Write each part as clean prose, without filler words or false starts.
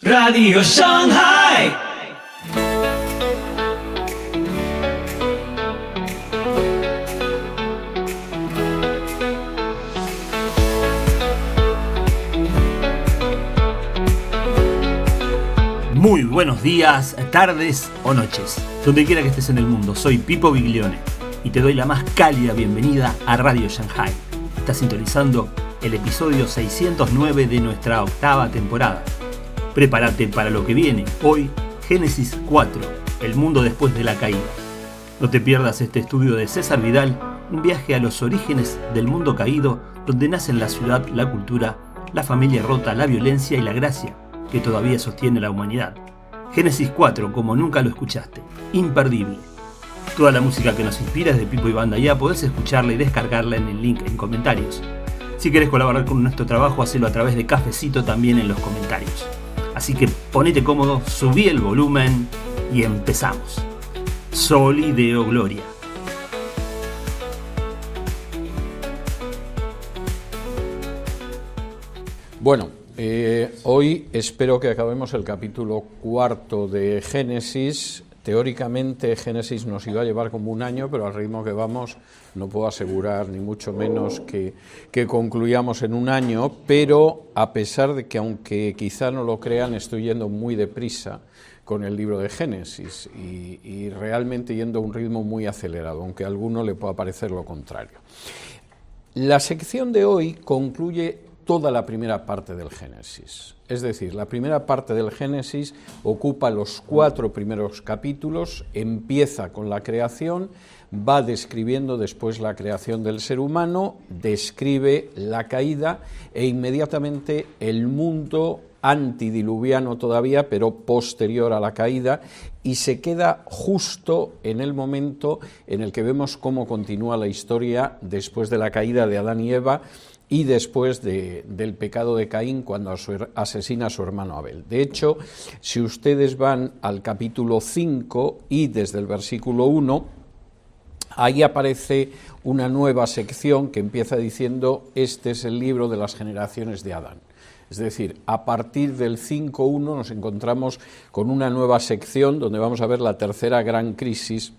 Radio Shanghai. Muy buenos días, tardes o noches, donde quiera que estés en el mundo. Soy Pipo Biglione y te doy la más cálida bienvenida a Radio Shanghai. Estás sintonizando el episodio 609 de nuestra octava temporada. Prepárate para lo que viene. Hoy, Génesis 4, el mundo después de la caída. No te pierdas este estudio de César Vidal, un viaje a los orígenes del mundo caído, donde nacen la ciudad, la cultura, la familia rota, la violencia y la gracia que todavía sostiene la humanidad. Génesis 4, como nunca lo escuchaste, imperdible. Toda la música que nos inspira es de Pipo y Banda. Ya podés escucharla y descargarla en el link en comentarios. Si querés colaborar con nuestro trabajo, hacelo a través de Cafecito también en los comentarios. Así que ponete cómodo, subí el volumen y empezamos. Soli Deo Gloria. Bueno, hoy espero que acabemos el capítulo 4 de Génesis. Teóricamente Génesis nos iba a llevar como un año, pero al ritmo que vamos no puedo asegurar ni mucho menos que concluyamos en un año, pero a pesar de que, aunque quizá no lo crean, estoy yendo muy deprisa con el libro de Génesis y realmente yendo a un ritmo muy acelerado, aunque a alguno le pueda parecer lo contrario. La sección de hoy concluye toda la primera parte del Génesis. Es decir, la primera parte del Génesis ocupa los 4 primeros capítulos, empieza con la creación, va describiendo después la creación del ser humano, describe la caída e inmediatamente el mundo antidiluviano todavía, pero posterior a la caída, y se queda justo en el momento en el que vemos cómo continúa la historia después de la caída de Adán y Eva, y después del pecado de Caín cuando asesina a su hermano Abel. De hecho, si ustedes van al capítulo 5 y desde el versículo 1, ahí aparece una nueva sección que empieza diciendo: este es el libro de las generaciones de Adán. Es decir, a partir del 5.1 nos encontramos con una nueva sección donde vamos a ver la tercera gran crisis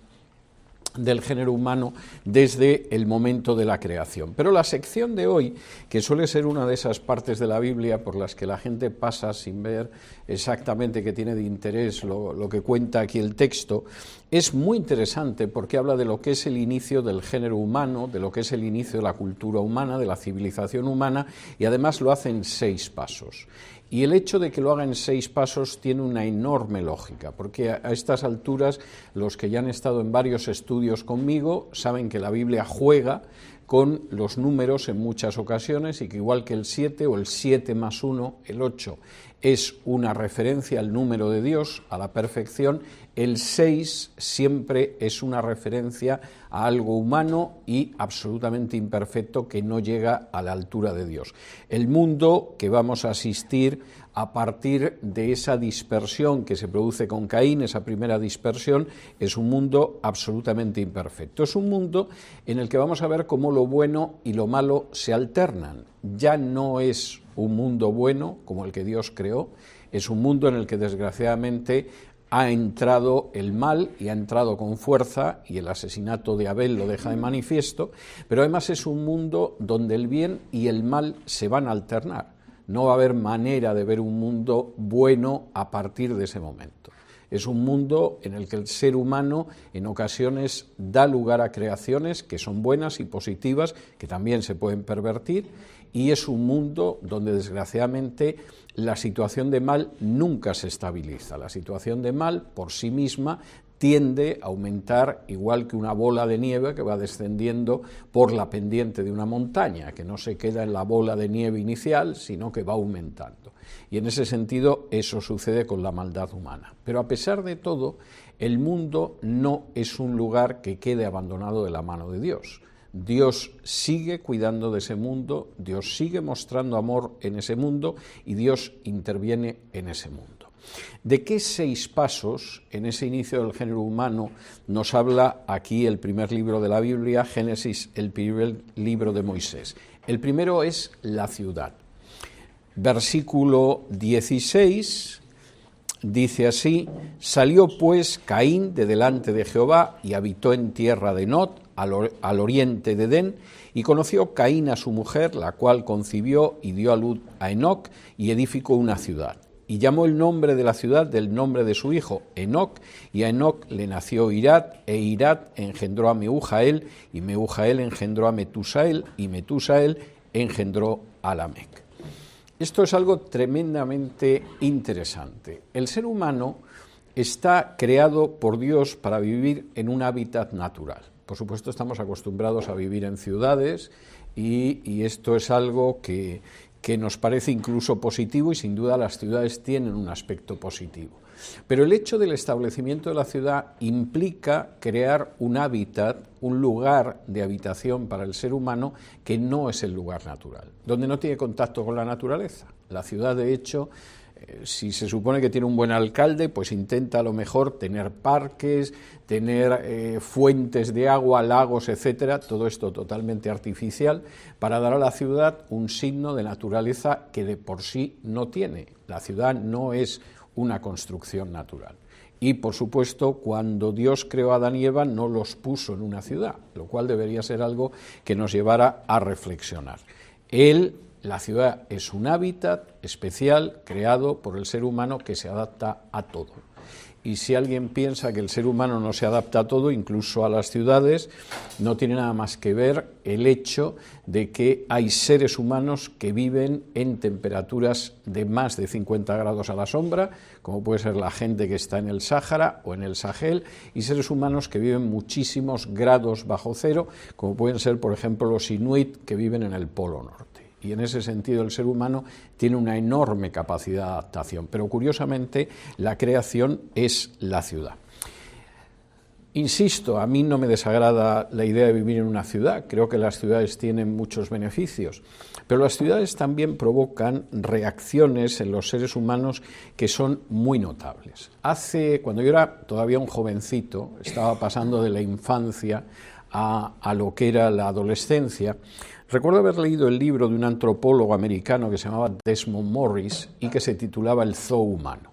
del género humano desde el momento de la creación. Pero la sección de hoy, que suele ser una de esas partes de la Biblia por las que la gente pasa sin ver exactamente qué tiene de interés lo que cuenta aquí el texto, es muy interesante porque habla de lo que es el inicio del género humano, de lo que es el inicio de la cultura humana, de la civilización humana, y además lo hace en 6 pasos. Y el hecho de que lo haga en 6 pasos tiene una enorme lógica, porque a estas alturas los que ya han estado en varios estudios conmigo saben que la Biblia juega con los números en muchas ocasiones y que igual que el 7 o el 7 más 1, el 8, es una referencia al número de Dios, a la perfección, el 6 siempre es una referencia a algo humano y absolutamente imperfecto que no llega a la altura de Dios. El mundo que vamos a asistir a partir de esa dispersión que se produce con Caín, esa primera dispersión, es un mundo absolutamente imperfecto. Es un mundo en el que vamos a ver cómo lo bueno y lo malo se alternan. Ya no es un mundo bueno como el que Dios creó, es un mundo en el que desgraciadamente ha entrado el mal y ha entrado con fuerza, y el asesinato de Abel lo deja de manifiesto, pero además es un mundo donde el bien y el mal se van a alternar. No va a haber manera de ver un mundo bueno a partir de ese momento. Es un mundo en el que el ser humano en ocasiones da lugar a creaciones que son buenas y positivas, que también se pueden pervertir, y es un mundo donde desgraciadamente la situación de mal nunca se estabiliza. La situación de mal por sí misma tiende a aumentar igual que una bola de nieve que va descendiendo por la pendiente de una montaña, que no se queda en la bola de nieve inicial, sino que va aumentando. Y en ese sentido eso sucede con la maldad humana. Pero a pesar de todo, el mundo no es un lugar que quede abandonado de la mano de Dios. Dios sigue cuidando de ese mundo, Dios sigue mostrando amor en ese mundo y Dios interviene en ese mundo. ¿De qué 6 pasos en ese inicio del género humano nos habla aquí el primer libro de la Biblia, Génesis, el primer libro de Moisés? El primero es la ciudad. Versículo 16 dice así: salió pues Caín de delante de Jehová y habitó en tierra de Nod, al oriente de Edén, y conoció Caín a su mujer, la cual concibió y dio a luz a Enoc, y edificó una ciudad. Y llamó el nombre de la ciudad del nombre de su hijo, Enoc, y a Enoc le nació Irad, e Irad engendró a Mehujael, y Mehujael engendró a Metusael, y Metusael engendró a Lamec. Esto es algo tremendamente interesante. El ser humano está creado por Dios para vivir en un hábitat natural. Por supuesto, estamos acostumbrados a vivir en ciudades y esto es algo que nos parece incluso positivo, y sin duda las ciudades tienen un aspecto positivo. Pero el hecho del establecimiento de la ciudad implica crear un hábitat, un lugar de habitación para el ser humano que no es el lugar natural, donde no tiene contacto con la naturaleza. La ciudad, de hecho, si se supone que tiene un buen alcalde, pues intenta a lo mejor tener parques, tener fuentes de agua, lagos, etcétera, todo esto totalmente artificial, para dar a la ciudad un signo de naturaleza que de por sí no tiene. La ciudad no es una construcción natural. Y, por supuesto, cuando Dios creó a Adán y Eva, no los puso en una ciudad, lo cual debería ser algo que nos llevara a reflexionar. La ciudad es un hábitat especial creado por el ser humano que se adapta a todo. Y si alguien piensa que el ser humano no se adapta a todo, incluso a las ciudades, no tiene nada más que ver el hecho de que hay seres humanos que viven en temperaturas de más de 50 grados a la sombra, como puede ser la gente que está en el Sáhara o en el Sahel, y seres humanos que viven muchísimos grados bajo cero, como pueden ser, por ejemplo, los inuit que viven en el Polo Norte. Y en ese sentido el ser humano tiene una enorme capacidad de adaptación, pero curiosamente la creación es la ciudad. Insisto, a mí no me desagrada la idea de vivir en una ciudad, creo que las ciudades tienen muchos beneficios, pero las ciudades también provocan reacciones en los seres humanos que son muy notables. Cuando yo era todavía un jovencito, estaba pasando de la infancia a lo que era la adolescencia. Recuerdo haber leído el libro de un antropólogo americano que se llamaba Desmond Morris y que se titulaba El zoo humano.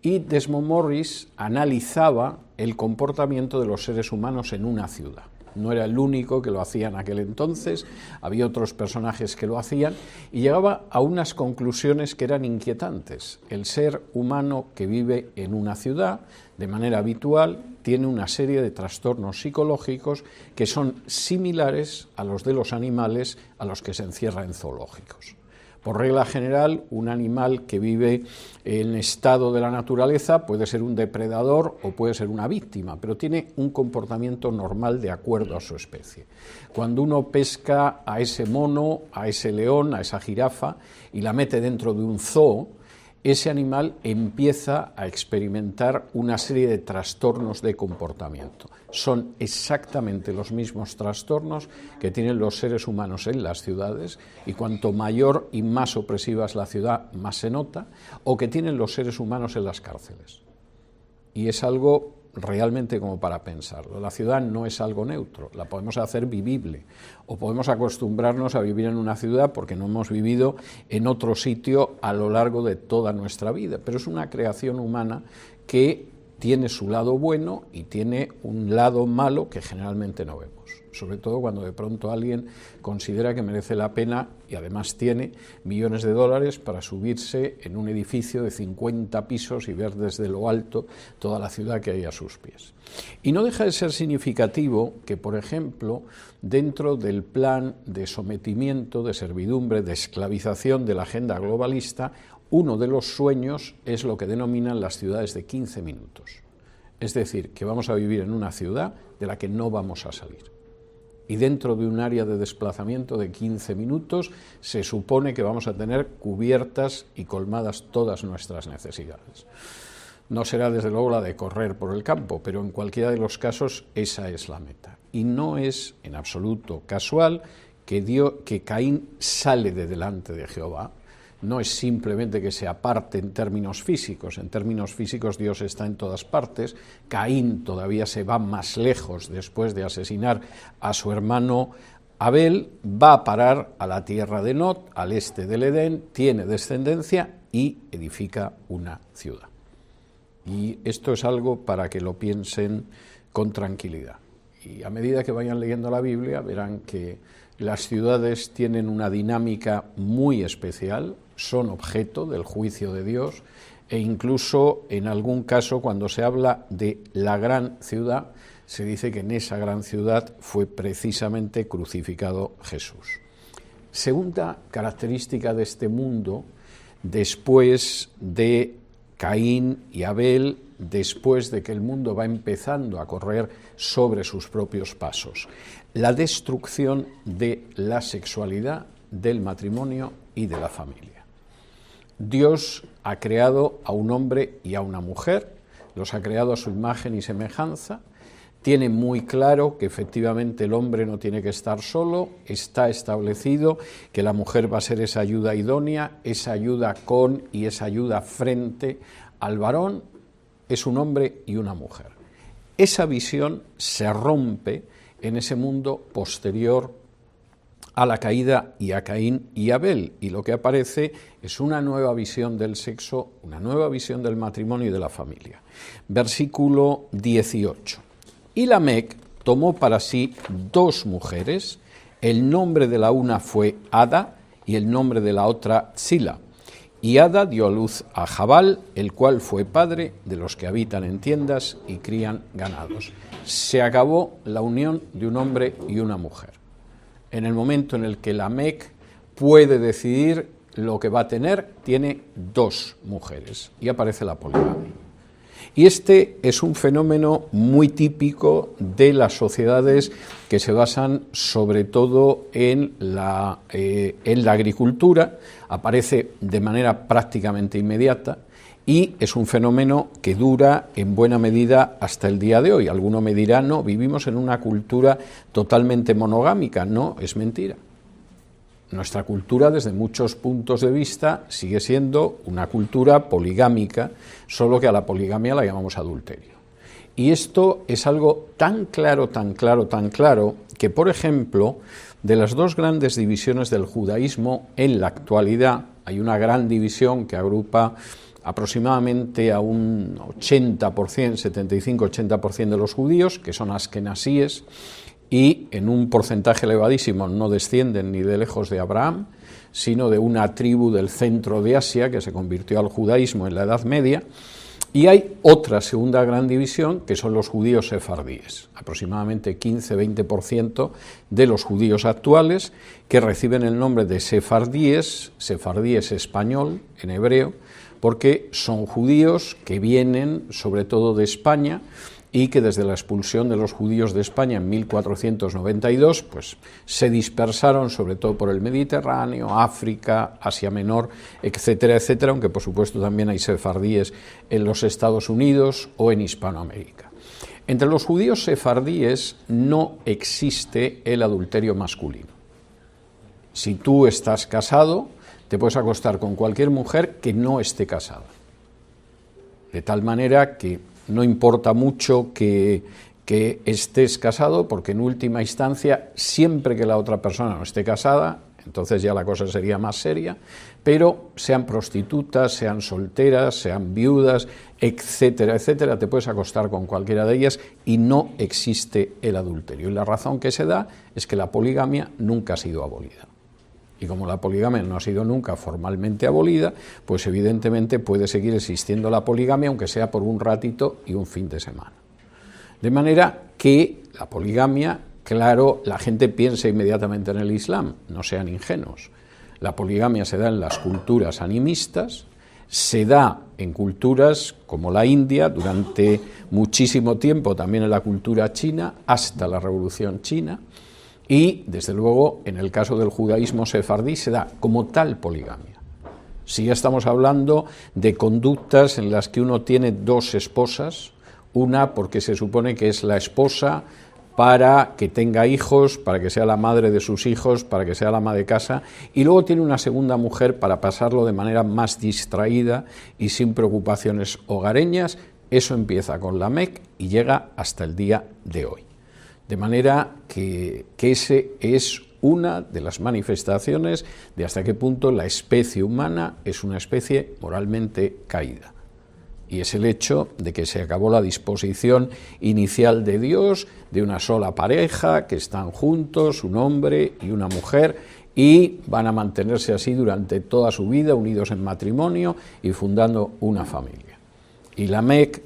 Y Desmond Morris analizaba el comportamiento de los seres humanos en una ciudad. No era el único que lo hacía en aquel entonces, había otros personajes que lo hacían, y llegaba a unas conclusiones que eran inquietantes. El ser humano que vive en una ciudad de manera habitual tiene una serie de trastornos psicológicos que son similares a los de los animales a los que se encierra en zoológicos. Por regla general, un animal que vive en estado de la naturaleza puede ser un depredador o puede ser una víctima, pero tiene un comportamiento normal de acuerdo a su especie. Cuando uno pesca a ese mono, a ese león, a esa jirafa y la mete dentro de un zoo, ese animal empieza a experimentar una serie de trastornos de comportamiento. Son exactamente los mismos trastornos que tienen los seres humanos en las ciudades, y cuanto mayor y más opresiva es la ciudad, más se nota, o que tienen los seres humanos en las cárceles. Y es algo realmente como para pensarlo. La ciudad no es algo neutro, la podemos hacer vivible, o podemos acostumbrarnos a vivir en una ciudad porque no hemos vivido en otro sitio a lo largo de toda nuestra vida, pero es una creación humana que tiene su lado bueno y tiene un lado malo que generalmente no vemos, sobre todo cuando de pronto alguien considera que merece la pena, y además tiene millones de dólares para subirse en un edificio de 50 pisos y ver desde lo alto toda la ciudad que hay a sus pies. Y no deja de ser significativo que, por ejemplo, dentro del plan de sometimiento, de servidumbre, de esclavización de la agenda globalista, uno de los sueños es lo que denominan las ciudades de 15 minutos. Es decir, que vamos a vivir en una ciudad de la que no vamos a salir. Y dentro de un área de desplazamiento de 15 minutos se supone que vamos a tener cubiertas y colmadas todas nuestras necesidades. No será desde luego la de correr por el campo, pero en cualquiera de los casos esa es la meta. Y no es en absoluto casual que Caín sale de delante de Jehová. No es simplemente que se aparte en términos físicos Dios está en todas partes. Caín todavía se va más lejos después de asesinar a su hermano Abel, va a parar a la tierra de Nod, al este del Edén, tiene descendencia y edifica una ciudad. Y esto es algo para que lo piensen con tranquilidad. Y a medida que vayan leyendo la Biblia verán que las ciudades tienen una dinámica muy especial, son objeto del juicio de Dios, e incluso en algún caso cuando se habla de la gran ciudad, se dice que en esa gran ciudad fue precisamente crucificado Jesús. Segunda característica de este mundo, después de Caín y Abel, después de que el mundo va empezando a correr sobre sus propios pasos, la destrucción de la sexualidad, del matrimonio y de la familia. Dios ha creado a un hombre y a una mujer, los ha creado a su imagen y semejanza, tiene muy claro que efectivamente el hombre no tiene que estar solo, está establecido que la mujer va a ser esa ayuda idónea, esa ayuda con y esa ayuda frente al varón, es un hombre y una mujer. Esa visión se rompe en ese mundo posterior a la caída y a Caín y Abel, y lo que aparece es una nueva visión del sexo, una nueva visión del matrimonio y de la familia. Versículo 18. Y Lamec tomó para sí 2 mujeres, el nombre de la una fue Ada y el nombre de la otra Zila. Y Ada dio a luz a Jabal, el cual fue padre de los que habitan en tiendas y crían ganados. Se acabó la unión de un hombre y una mujer. En el momento en el que Lamec puede decidir lo que va a tener, tiene 2 mujeres y aparece la poligamia. Y este es un fenómeno muy típico de las sociedades que se basan sobre todo en la agricultura, aparece de manera prácticamente inmediata y es un fenómeno que dura en buena medida hasta el día de hoy. Alguno me dirá, no, vivimos en una cultura totalmente monogámica. No, es mentira. Nuestra cultura, desde muchos puntos de vista, sigue siendo una cultura poligámica, solo que a la poligamia la llamamos adulterio. Y esto es algo tan claro, que, por ejemplo, de las 2 grandes divisiones del judaísmo en la actualidad, hay una gran división que agrupa aproximadamente a un 80%, 75-80% de los judíos, que son askenasíes, y en un porcentaje elevadísimo no descienden ni de lejos de Abraham, sino de una tribu del centro de Asia que se convirtió al judaísmo en la Edad Media, y hay otra segunda gran división que son los judíos sefardíes, aproximadamente 15-20% de los judíos actuales que reciben el nombre de sefardíes español en hebreo, porque son judíos que vienen sobre todo de España, y que desde la expulsión de los judíos de España en 1492 pues, se dispersaron sobre todo por el Mediterráneo, África, Asia Menor, etcétera, etcétera, aunque por supuesto también hay sefardíes en los Estados Unidos o en Hispanoamérica. Entre los judíos sefardíes no existe el adulterio masculino. Si tú estás casado, te puedes acostar con cualquier mujer que no esté casada. De tal manera que no importa mucho que estés casado, porque en última instancia, siempre que la otra persona no esté casada, entonces ya la cosa sería más seria, pero sean prostitutas, sean solteras, sean viudas, etcétera, etcétera, te puedes acostar con cualquiera de ellas y no existe el adulterio. Y la razón que se da es que la poligamia nunca ha sido abolida. Y como la poligamia no ha sido nunca formalmente abolida, pues evidentemente puede seguir existiendo la poligamia, aunque sea por un ratito y un fin de semana. De manera que la poligamia, claro, la gente piensa inmediatamente en el Islam, no sean ingenuos. La poligamia se da en las culturas animistas, se da en culturas como la India durante muchísimo tiempo, también en la cultura china, hasta la Revolución China, y, desde luego, en el caso del judaísmo sefardí se da como tal poligamia. Si ya estamos hablando de conductas en las que uno tiene 2 esposas, una porque se supone que es la esposa para que tenga hijos, para que sea la madre de sus hijos, para que sea la ama de casa, y luego tiene una segunda mujer para pasarlo de manera más distraída y sin preocupaciones hogareñas. Eso empieza con Lamec y llega hasta el día de hoy. De manera que ese es una de las manifestaciones de hasta qué punto la especie humana es una especie moralmente caída. y es el hecho de que se acabó la disposición inicial de Dios de una sola pareja, que están juntos, un hombre y una mujer, y van a mantenerse así durante toda su vida, unidos en matrimonio y fundando una familia. Y Lamec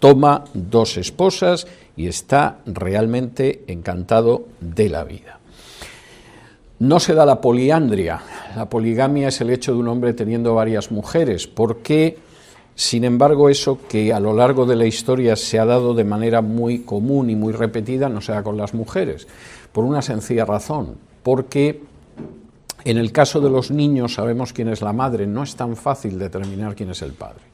toma 2 esposas y está realmente encantado de la vida. No se da la poliandria. La poligamia es el hecho de un hombre teniendo varias mujeres. ¿Por qué? Sin embargo, eso que a lo largo de la historia se ha dado de manera muy común y muy repetida, no se da con las mujeres, por una sencilla razón, porque en el caso de los niños sabemos quién es la madre, no es tan fácil determinar quién es el padre.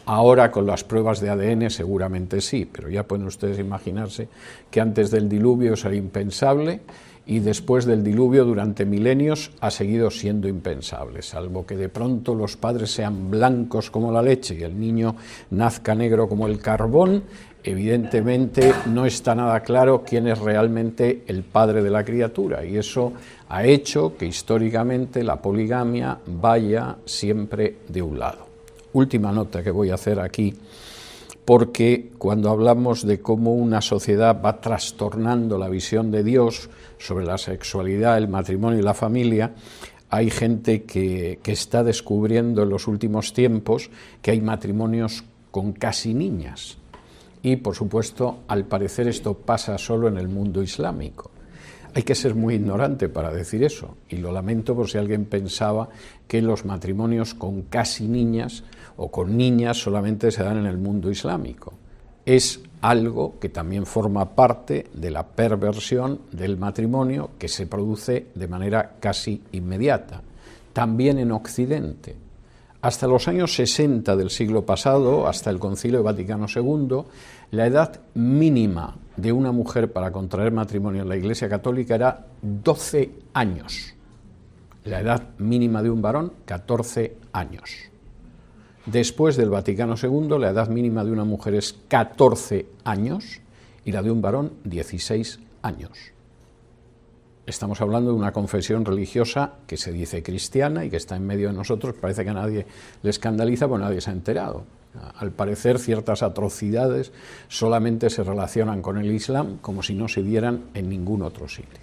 Ahora con las pruebas de ADN seguramente sí, pero ya pueden ustedes imaginarse que antes del diluvio eso era impensable y después del diluvio durante milenios ha seguido siendo impensable, salvo que de pronto los padres sean blancos como la leche y el niño nazca negro como el carbón. Evidentemente no está nada claro quién es realmente el padre de la criatura y eso ha hecho que históricamente la poligamia vaya siempre de un lado. Última nota que voy a hacer aquí, porque cuando hablamos de cómo una sociedad va trastornando la visión de Dios sobre la sexualidad, el matrimonio y la familia, hay gente que está descubriendo en los últimos tiempos que hay matrimonios con casi niñas. Y, por supuesto, al parecer esto pasa solo en el mundo islámico. Hay que ser muy ignorante para decir eso, y lo lamento por si alguien pensaba que los matrimonios con casi niñas o con niñas solamente se dan en el mundo islámico. Es algo que también forma parte de la perversión del matrimonio que se produce de manera casi inmediata, también en Occidente. Hasta los años 60 del siglo pasado, hasta el Concilio Vaticano II, la edad mínima de una mujer para contraer matrimonio en la Iglesia Católica era 12 años. La edad mínima de un varón, 14 años. Después del Vaticano II, la edad mínima de una mujer es 14 años y la de un varón, 16 años. Estamos hablando de una confesión religiosa que se dice cristiana y que está en medio de nosotros. Parece que a nadie le escandaliza, porque nadie se ha enterado. Al parecer, ciertas atrocidades solamente se relacionan con el Islam, como si no se dieran en ningún otro sitio.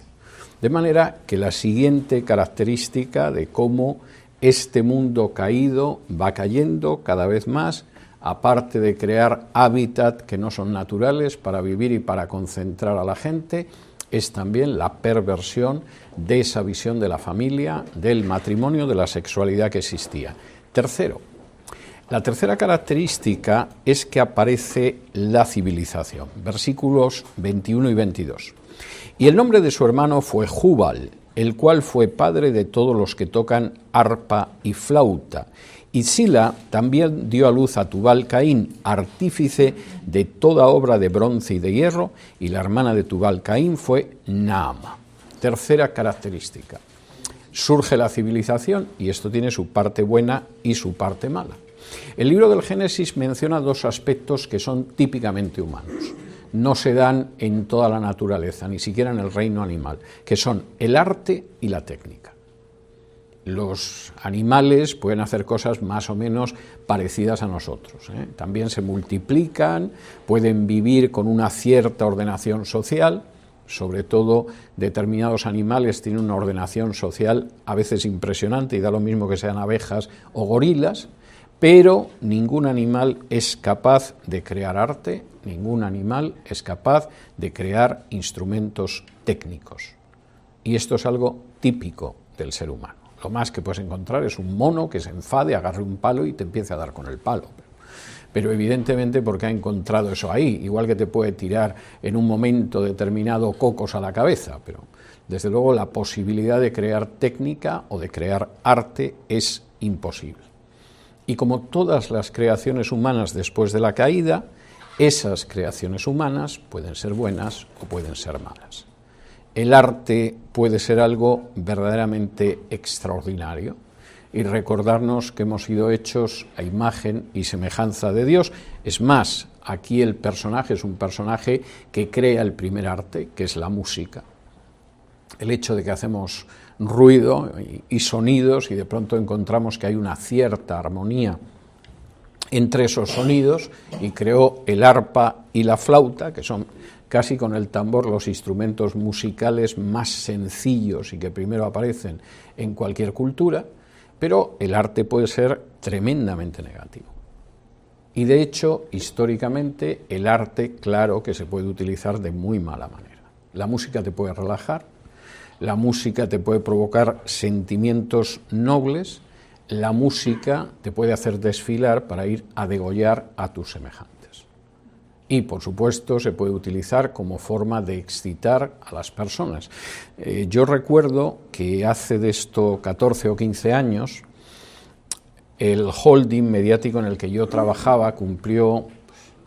De manera que la siguiente característica de cómo este mundo caído va cayendo cada vez más, aparte de crear hábitat que no son naturales para vivir y para concentrar a la gente, es también la perversión de esa visión de la familia, del matrimonio, de la sexualidad que existía. Tercero, la tercera característica es que aparece la civilización. Versículos 21 y 22. Y el nombre de su hermano fue Jubal, el cual fue padre de todos los que tocan arpa y flauta. Y Sila también dio a luz a Tubal-Caín, artífice de toda obra de bronce y de hierro, y la hermana de Tubal-Caín fue Naama. Tercera característica. Surge la civilización, y esto tiene su parte buena y su parte mala. El libro del Génesis menciona 2 aspectos que son típicamente humanos. No se dan en toda la naturaleza, ni siquiera en el reino animal, que son el arte y la técnica. Los animales pueden hacer cosas más o menos parecidas a nosotros, ¿eh? También se multiplican, pueden vivir con una cierta ordenación social, sobre todo determinados animales tienen una ordenación social a veces impresionante y da lo mismo que sean abejas o gorilas, pero ningún animal es capaz de crear arte, ningún animal es capaz de crear instrumentos técnicos. Y esto es algo típico del ser humano. Lo más que puedes encontrar es un mono que se enfade, agarre un palo y te empiece a dar con el palo. Pero evidentemente porque ha encontrado eso ahí, igual que te puede tirar en un momento determinado cocos a la cabeza, pero desde luego la posibilidad de crear técnica o de crear arte es imposible. Y como todas las creaciones humanas después de la caída, esas creaciones humanas pueden ser buenas o pueden ser malas. El arte puede ser algo verdaderamente extraordinario y recordarnos que hemos sido hechos a imagen y semejanza de Dios. Es más, aquí el personaje es un personaje que crea el primer arte, que es la música. El hecho de que hacemos ruido y sonidos y de pronto encontramos que hay una cierta armonía entre esos sonidos y creó el arpa y la flauta, que son casi con el tambor los instrumentos musicales más sencillos y que primero aparecen en cualquier cultura, pero el arte puede ser tremendamente negativo. Y de hecho, históricamente, el arte, claro que se puede utilizar de muy mala manera. La música te puede relajar, la música te puede provocar sentimientos nobles, la música te puede hacer desfilar para ir a degollar a tus semejantes. Y, por supuesto, se puede utilizar como forma de excitar a las personas. Yo recuerdo que hace de esto 14 o 15 años, el holding mediático en el que yo trabajaba cumplió,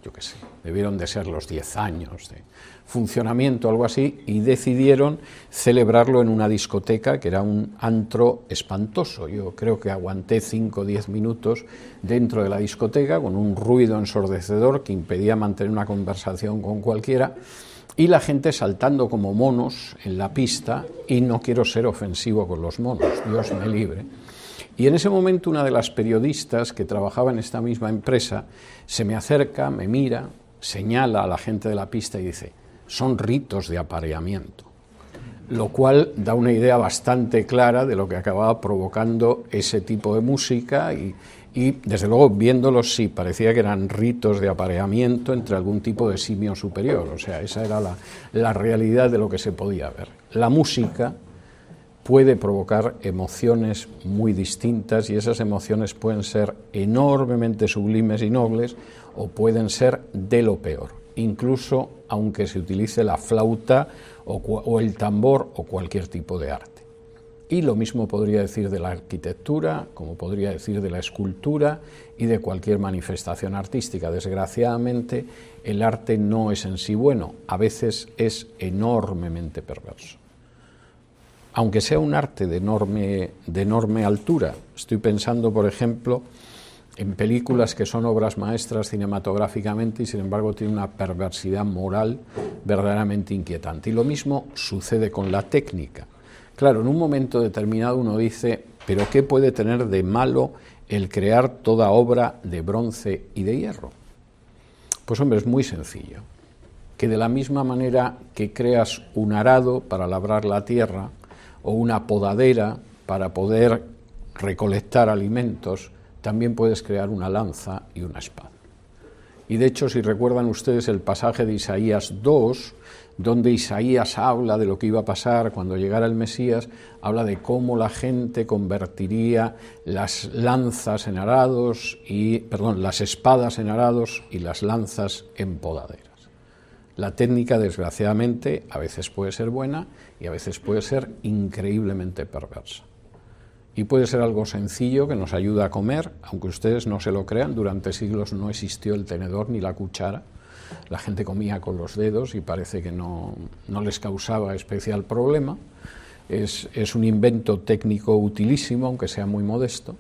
yo qué sé, debieron de ser los 10 años de funcionamiento, algo así, y decidieron celebrarlo en una discoteca que era un antro espantoso. Yo creo que aguanté 5 o 10 minutos dentro de la discoteca con un ruido ensordecedor que impedía mantener una conversación con cualquiera y la gente saltando como monos en la pista, y no quiero ser ofensivo con los monos, Dios me libre. Y en ese momento una de las periodistas que trabajaba en esta misma empresa se me acerca, me mira, señala a la gente de la pista y dice: son ritos de apareamiento, lo cual da una idea bastante clara de lo que acababa provocando ese tipo de música y desde luego viéndolos sí, parecía que eran ritos de apareamiento entre algún tipo de simio superior, o sea, esa era la realidad de lo que se podía ver. La música puede provocar emociones muy distintas y esas emociones pueden ser enormemente sublimes y nobles o pueden ser de lo peor, incluso aunque se utilice la flauta o el tambor o cualquier tipo de arte. Y lo mismo podría decir de la arquitectura, como podría decir de la escultura y de cualquier manifestación artística. Desgraciadamente, el arte no es en sí bueno, a veces es enormemente perverso. Aunque sea un arte de enorme altura, estoy pensando, por ejemplo, en películas que son obras maestras cinematográficamente y sin embargo tienen una perversidad moral verdaderamente inquietante. Y lo mismo sucede con la técnica. Claro, en un momento determinado uno dice, ¿pero qué puede tener de malo el crear toda obra de bronce y de hierro? Pues hombre, es muy sencillo. Que de la misma manera que creas un arado para labrar la tierra o una podadera para poder recolectar alimentos, también puedes crear una lanza y una espada. Y de hecho, si recuerdan ustedes el pasaje de Isaías 2, donde Isaías habla de lo que iba a pasar cuando llegara el Mesías, habla de cómo la gente convertiría las lanzas en arados las espadas en arados y las lanzas en podaderas. La técnica, desgraciadamente, a veces puede ser buena y a veces puede ser increíblemente perversa. Y puede ser algo sencillo que nos ayuda a comer, aunque ustedes no se lo crean, durante siglos no existió el tenedor ni la cuchara. La gente comía con los dedos y parece que no les causaba especial problema. Es un invento técnico utilísimo, aunque sea muy modesto.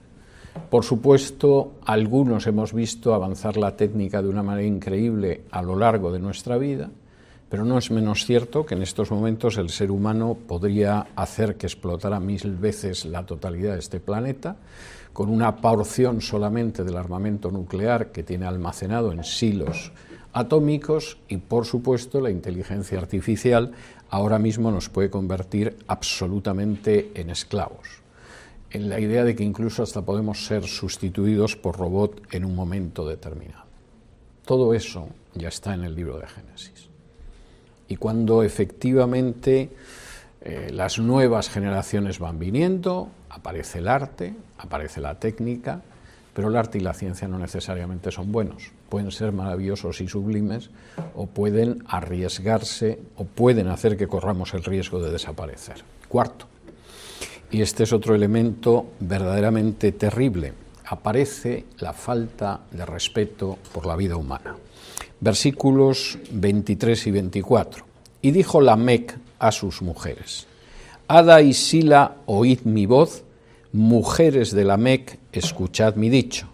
Por supuesto, algunos hemos visto avanzar la técnica de una manera increíble a lo largo de nuestra vida, pero no es menos cierto que en estos momentos el ser humano podría hacer que explotara 1000 veces la totalidad de este planeta, con una porción solamente del armamento nuclear que tiene almacenado en silos atómicos, y por supuesto la inteligencia artificial ahora mismo nos puede convertir absolutamente en esclavos, en la idea de que incluso hasta podemos ser sustituidos por robot en un momento determinado. Todo eso ya está en el libro de Génesis. Y cuando efectivamente las nuevas generaciones van viniendo, aparece el arte, aparece la técnica, pero el arte y la ciencia no necesariamente son buenos. Pueden ser maravillosos y sublimes, o pueden arriesgarse, o pueden hacer que corramos el riesgo de desaparecer. Cuarto, y este es otro elemento verdaderamente terrible, aparece la falta de respeto por la vida humana. Versículos 23 y 24. Y dijo Lamec a sus mujeres: Ada y Sila, oíd mi voz, mujeres de Lamec, escuchad mi dicho,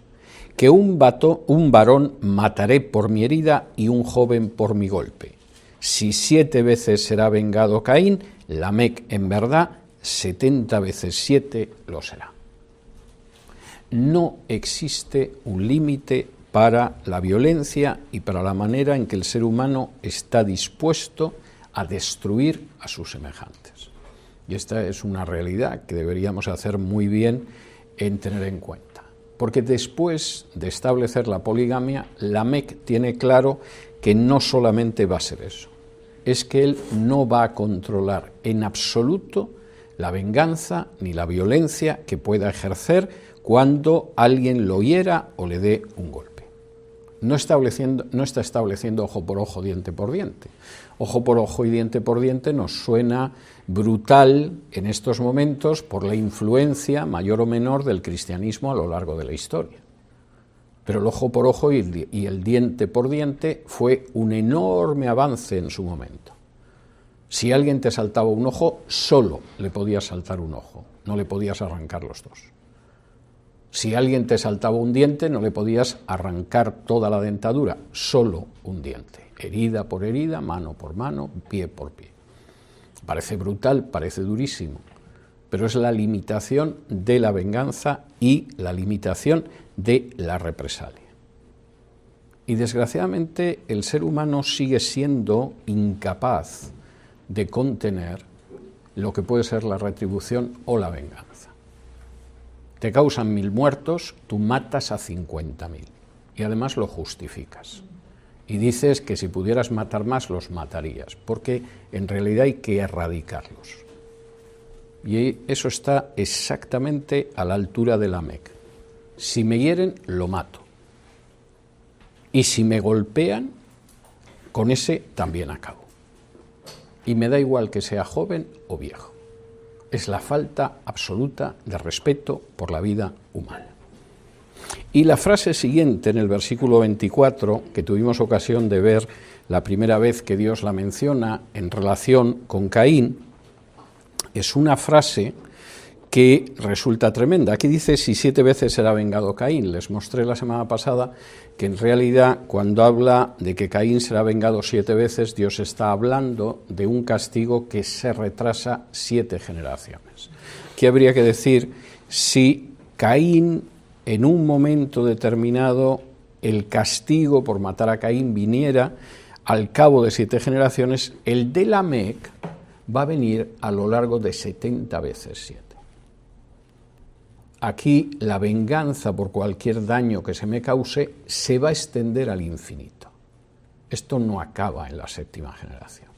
que un varón mataré por mi herida y un joven por mi golpe. Si 7 veces será vengado Caín, Lamec en verdad 70 veces 7 lo será. No existe un límite para la violencia y para la manera en que el ser humano está dispuesto a destruir a sus semejantes. Y esta es una realidad que deberíamos hacer muy bien en tener en cuenta. Porque después de establecer la poligamia, Lamec tiene claro que no solamente va a ser eso, es que él no va a controlar en absoluto la venganza ni la violencia que pueda ejercer cuando alguien lo hiera o le dé un golpe. No está estableciendo ojo por ojo, diente por diente. Ojo por ojo y diente por diente nos suena brutal en estos momentos por la influencia mayor o menor del cristianismo a lo largo de la historia. Pero el ojo por ojo y el diente por diente fue un enorme avance en su momento. Si alguien te saltaba un ojo, solo le podías saltar un ojo, no le podías arrancar los dos. Si alguien te saltaba un diente, no le podías arrancar toda la dentadura, solo un diente, herida por herida, mano por mano, pie por pie. Parece brutal, parece durísimo, pero es la limitación de la venganza y la limitación de la represalia. Y desgraciadamente el ser humano sigue siendo incapaz de contener lo que puede ser la retribución o la venganza. Te causan 1000 muertos, tú matas a 50.000 y además lo justificas. Y dices que si pudieras matar más, los matarías, porque en realidad hay que erradicarlos. Y eso está exactamente a la altura de Lamec. Si me hieren, lo mato. Y si me golpean, con ese también acabo. Y me da igual que sea joven o viejo. Es la falta absoluta de respeto por la vida humana. Y la frase siguiente, en el versículo 24, que tuvimos ocasión de ver la primera vez que Dios la menciona en relación con Caín, es una frase que resulta tremenda. Aquí dice, si 7 veces será vengado Caín. Les mostré la semana pasada que en realidad cuando habla de que Caín será vengado 7 veces, Dios está hablando de un castigo que se retrasa 7 generaciones. Aquí habría que decir, si Caín en un momento determinado el castigo por matar a Caín viniera al cabo de 7 generaciones, el de Lamec va a venir a lo largo de 70 veces 7. Aquí la venganza por cualquier daño que se me cause se va a extender al infinito. Esto no acaba en la 7ª generación.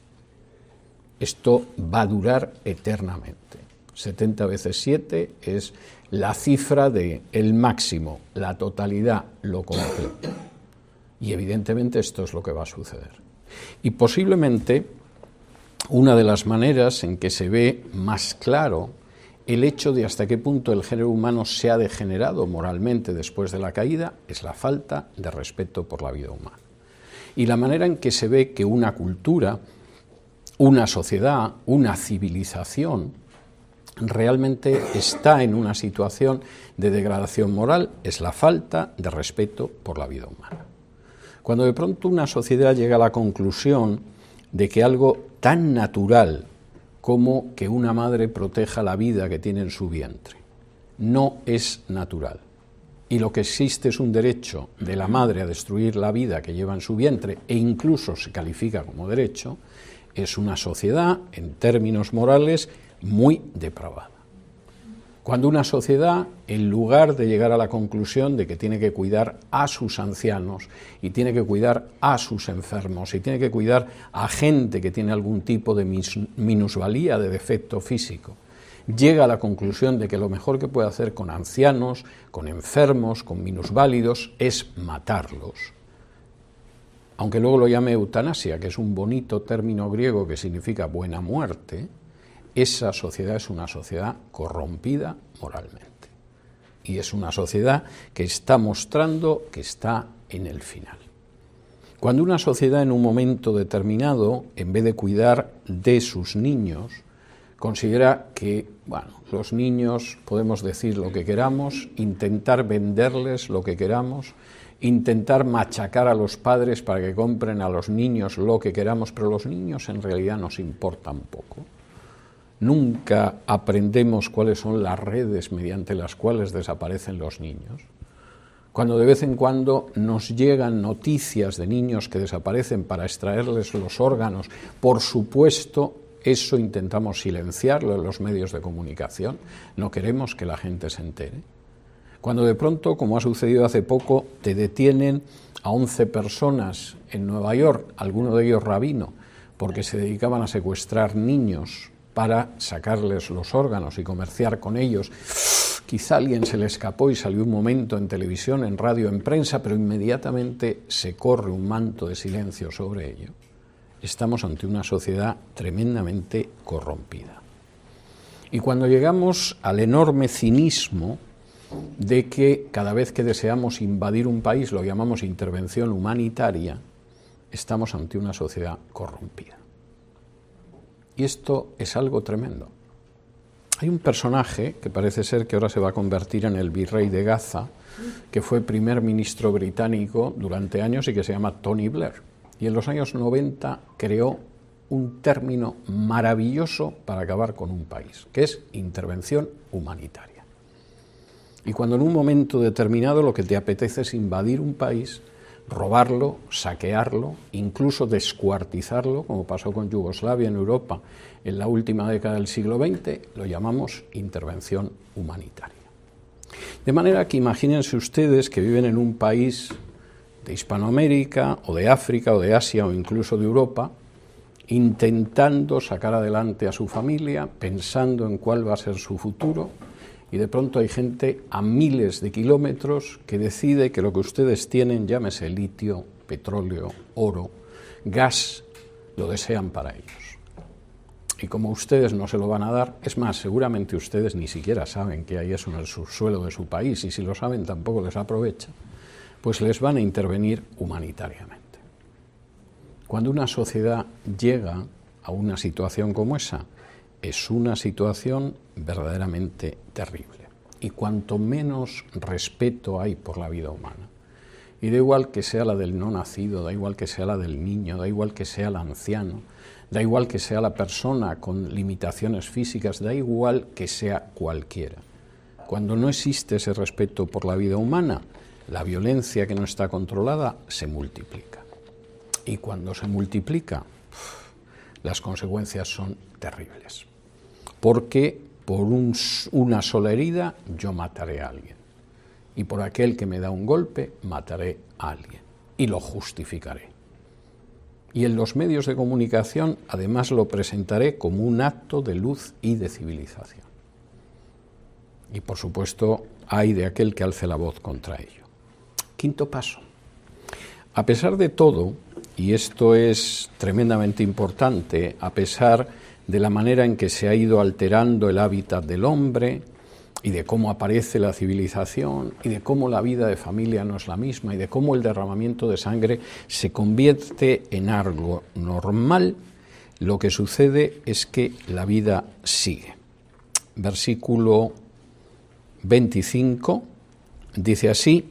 Esto va a durar eternamente. 70 veces 7 es la cifra del máximo, la totalidad, lo completo. Y evidentemente esto es lo que va a suceder. Y posiblemente una de las maneras en que se ve más claro el hecho de hasta qué punto el género humano se ha degenerado moralmente después de la caída es la falta de respeto por la vida humana. Y la manera en que se ve que una cultura, una sociedad, una civilización realmente está en una situación de degradación moral es la falta de respeto por la vida humana. Cuando de pronto una sociedad llega a la conclusión de que algo tan natural como que una madre proteja la vida que tiene en su vientre no es natural, y lo que existe es un derecho de la madre a destruir la vida que lleva en su vientre e incluso se califica como derecho, es una sociedad, en términos morales, muy depravada. Cuando una sociedad, en lugar de llegar a la conclusión de que tiene que cuidar a sus ancianos y tiene que cuidar a sus enfermos y tiene que cuidar a gente que tiene algún tipo de minusvalía, de defecto físico, llega a la conclusión de que lo mejor que puede hacer con ancianos, con enfermos, con minusválidos, es matarlos. Aunque luego lo llame eutanasia, que es un bonito término griego que significa buena muerte, esa sociedad es una sociedad corrompida moralmente. Y es una sociedad que está mostrando que está en el final. Cuando una sociedad en un momento determinado, en vez de cuidar de sus niños, considera que, los niños podemos decir lo que queramos, intentar venderles lo que queramos, intentar machacar a los padres para que compren a los niños lo que queramos, pero los niños en realidad nos importan poco. Nunca aprendemos cuáles son las redes mediante las cuales desaparecen los niños. cuando de vez en cuando nos llegan noticias de niños que desaparecen para extraerles los órganos, por supuesto, eso intentamos silenciarlo en los medios de comunicación, no queremos que la gente se entere. Cuando de pronto, como ha sucedido hace poco, te detienen a 11 personas en Nueva York, alguno de ellos rabino, porque se dedicaban a secuestrar niños para sacarles los órganos y comerciar con ellos. Quizá a alguien se le escapó y salió un momento en televisión, en radio, en prensa, pero inmediatamente se corre un manto de silencio sobre ello. Estamos ante una sociedad tremendamente corrompida. Y cuando llegamos al enorme cinismo de que cada vez que deseamos invadir un país lo llamamos intervención humanitaria, estamos ante una sociedad corrompida. Y esto es algo tremendo. Hay un personaje que parece ser que ahora se va a convertir en el virrey de Gaza, que fue primer ministro británico durante años y que se llama Tony Blair. Y en los años 90 creó un término maravilloso para acabar con un país, que es intervención humanitaria. Y cuando en un momento determinado lo que te apetece es invadir un país, robarlo, saquearlo, incluso descuartizarlo, como pasó con Yugoslavia en Europa en la última década del siglo XX, lo llamamos intervención humanitaria. De manera que imagínense ustedes que viven en un país de Hispanoamérica, o de África, o de Asia, o incluso de Europa, intentando sacar adelante a su familia, pensando en cuál va a ser su futuro, y de pronto hay gente a miles de kilómetros que decide que lo que ustedes tienen, llámese litio, petróleo, oro, gas, lo desean para ellos. Y como ustedes no se lo van a dar, es más, seguramente ustedes ni siquiera saben que hay eso en el subsuelo de su país, y si lo saben tampoco les aprovecha, pues les van a intervenir humanitariamente. Cuando una sociedad llega a una situación como esa, es una situación verdaderamente terrible. Y cuanto menos respeto hay por la vida humana, y da igual que sea la del no nacido, da igual que sea la del niño, da igual que sea el anciano, da igual que sea la persona con limitaciones físicas, da igual que sea cualquiera. Cuando no existe ese respeto por la vida humana, la violencia que no está controlada se multiplica. Y cuando se multiplica, las consecuencias son terribles. Porque por una sola herida yo mataré a alguien. Y por aquel que me da un golpe mataré a alguien. Y lo justificaré. Y en los medios de comunicación además lo presentaré como un acto de luz y de civilización. Y por supuesto hay de aquel que alce la voz contra ello. Quinto paso. A pesar de todo, y esto es tremendamente importante, a pesar de la manera en que se ha ido alterando el hábitat del hombre y de cómo aparece la civilización y de cómo la vida de familia no es la misma y de cómo el derramamiento de sangre se convierte en algo normal, lo que sucede es que la vida sigue. Versículo 25 dice así: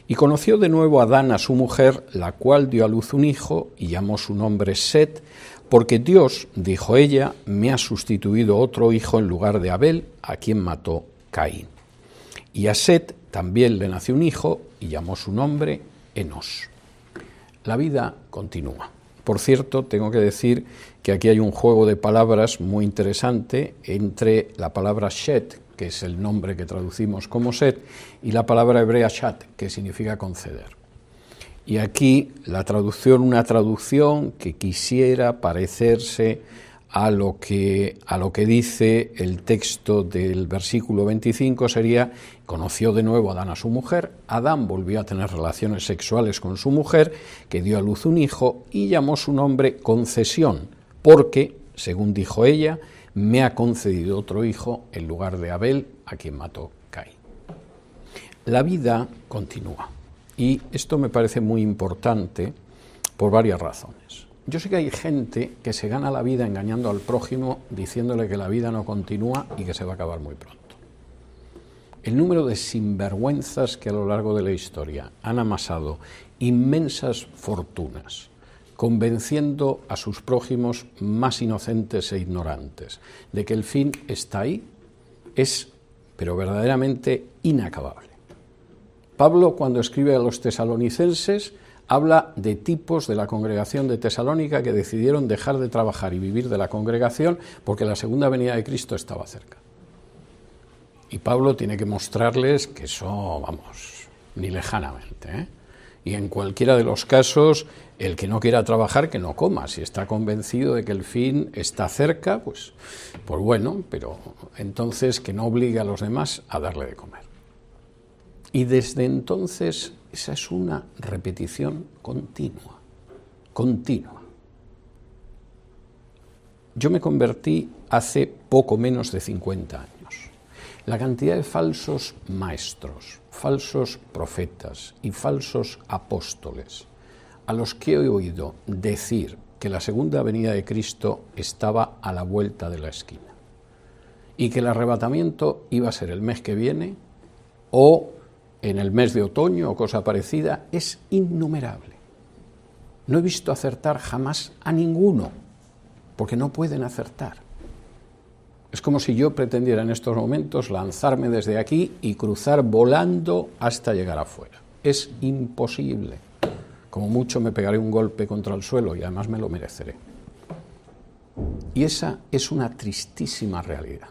y conoció de nuevo Adán a su mujer, la cual dio a luz un hijo y llamó su nombre Set, porque Dios, dijo ella, me ha sustituido otro hijo en lugar de Abel, a quien mató Caín. Y a Set también le nació un hijo y llamó su nombre Enos. La vida continúa. Por cierto, tengo que decir que aquí hay un juego de palabras muy interesante entre la palabra Shet, que es el nombre que traducimos como Set, y la palabra hebrea Shat, que significa conceder. Y aquí la traducción, una traducción que quisiera parecerse a lo que dice el texto del versículo 25 sería: conoció de nuevo Adán a su mujer, Adán volvió a tener relaciones sexuales con su mujer, que dio a luz un hijo y llamó su nombre Concesión, porque, según dijo ella, me ha concedido otro hijo en lugar de Abel, a quien mató Caín. La vida continúa. Y esto me parece muy importante por varias razones. Yo sé que hay gente que se gana la vida engañando al prójimo, diciéndole que la vida no continúa y que se va a acabar muy pronto. El número de sinvergüenzas que a lo largo de la historia han amasado inmensas fortunas, convenciendo a sus prójimos más inocentes e ignorantes de que el fin está ahí, es, pero verdaderamente inacabable. Pablo, cuando escribe a los tesalonicenses, habla de tipos de la congregación de Tesalónica que decidieron dejar de trabajar y vivir de la congregación porque la segunda venida de Cristo estaba cerca. Y Pablo tiene que mostrarles que eso, vamos, ni lejanamente, ¿eh? Y en cualquiera de los casos, el que no quiera trabajar, que no coma. Si está convencido de que el fin está cerca, pues bueno, pero entonces que no obligue a los demás a darle de comer. Y desde entonces esa es una repetición continua. Yo me convertí hace poco menos de 50 años. La cantidad de falsos maestros, falsos profetas y falsos apóstoles a los que he oído decir que la segunda venida de Cristo estaba a la vuelta de la esquina y que el arrebatamiento iba a ser el mes que viene o en el mes de otoño o cosa parecida, es innumerable. No he visto acertar jamás a ninguno, porque no pueden acertar. Es como si yo pretendiera en estos momentos lanzarme desde aquí y cruzar volando hasta llegar afuera. Es imposible. Como mucho me pegaré un golpe contra el suelo y además me lo mereceré. Y esa es una tristísima realidad.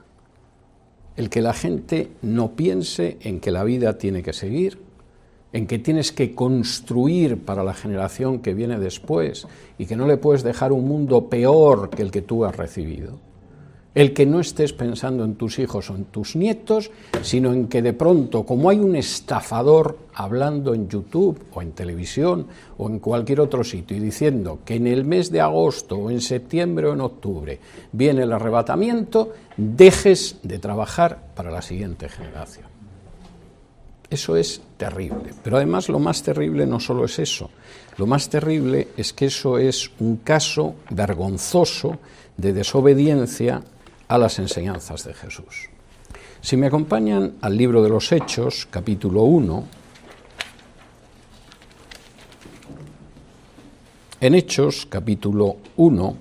El que la gente no piense en que la vida tiene que seguir, en que tienes que construir para la generación que viene después y que no le puedes dejar un mundo peor que el que tú has recibido. El que no estés pensando en tus hijos o en tus nietos, sino en que de pronto, como hay un estafador hablando en YouTube o en televisión o en cualquier otro sitio y diciendo que en el mes de agosto o en septiembre o en octubre viene el arrebatamiento, dejes de trabajar para la siguiente generación. Eso es terrible. Pero además lo más terrible no solo es eso. Lo más terrible es que eso es un caso vergonzoso de desobediencia a las enseñanzas de Jesús. Si me acompañan al libro de los Hechos, capítulo 1, en Hechos, capítulo 1,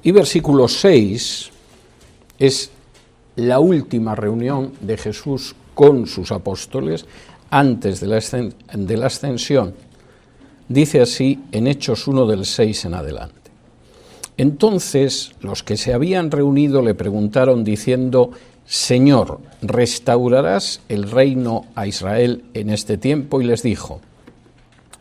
y versículo 6, es la última reunión de Jesús con sus apóstoles antes de la ascensión. Dice así en Hechos 1 del 6 en adelante. Entonces los que se habían reunido le preguntaron diciendo: Señor, ¿restaurarás el reino a Israel en este tiempo? Y les dijo: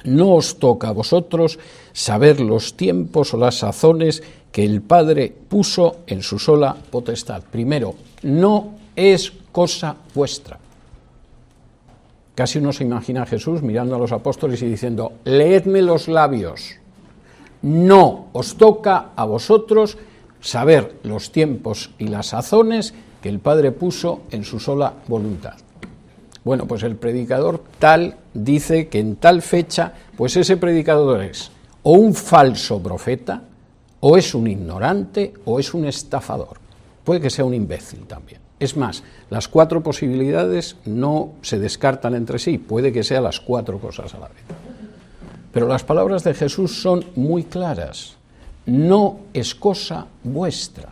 no os toca a vosotros saber los tiempos o las sazones que el Padre puso en su sola potestad. Primero, no es cosa vuestra. Casi uno se imagina a Jesús mirando a los apóstoles y diciendo: leedme los labios. No os toca a vosotros saber los tiempos y las sazones que el Padre puso en su sola voluntad. Bueno, pues el predicador tal dice que en tal fecha, pues ese predicador es o un falso profeta, o es un ignorante, o es un estafador. Puede que sea un imbécil también. Es más, las 4 posibilidades no se descartan entre sí, puede que sean las 4 cosas a la vez. Pero las palabras de Jesús son muy claras. No es cosa vuestra.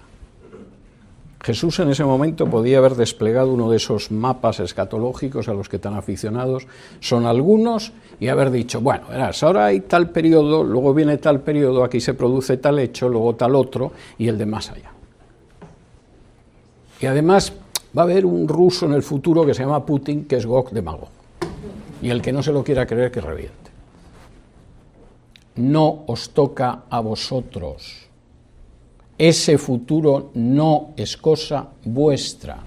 Jesús en ese momento podía haber desplegado uno de esos mapas escatológicos a los que tan aficionados son algunos y haber dicho: bueno, verás, ahora hay tal periodo, luego viene tal periodo, aquí se produce tal hecho, luego tal otro y el de más allá. Y además va a haber un ruso en el futuro que se llama Putin, que es Gog de Magog. Y el que no se lo quiera creer, que reviente. No os toca a vosotros. Ese futuro no es cosa vuestra.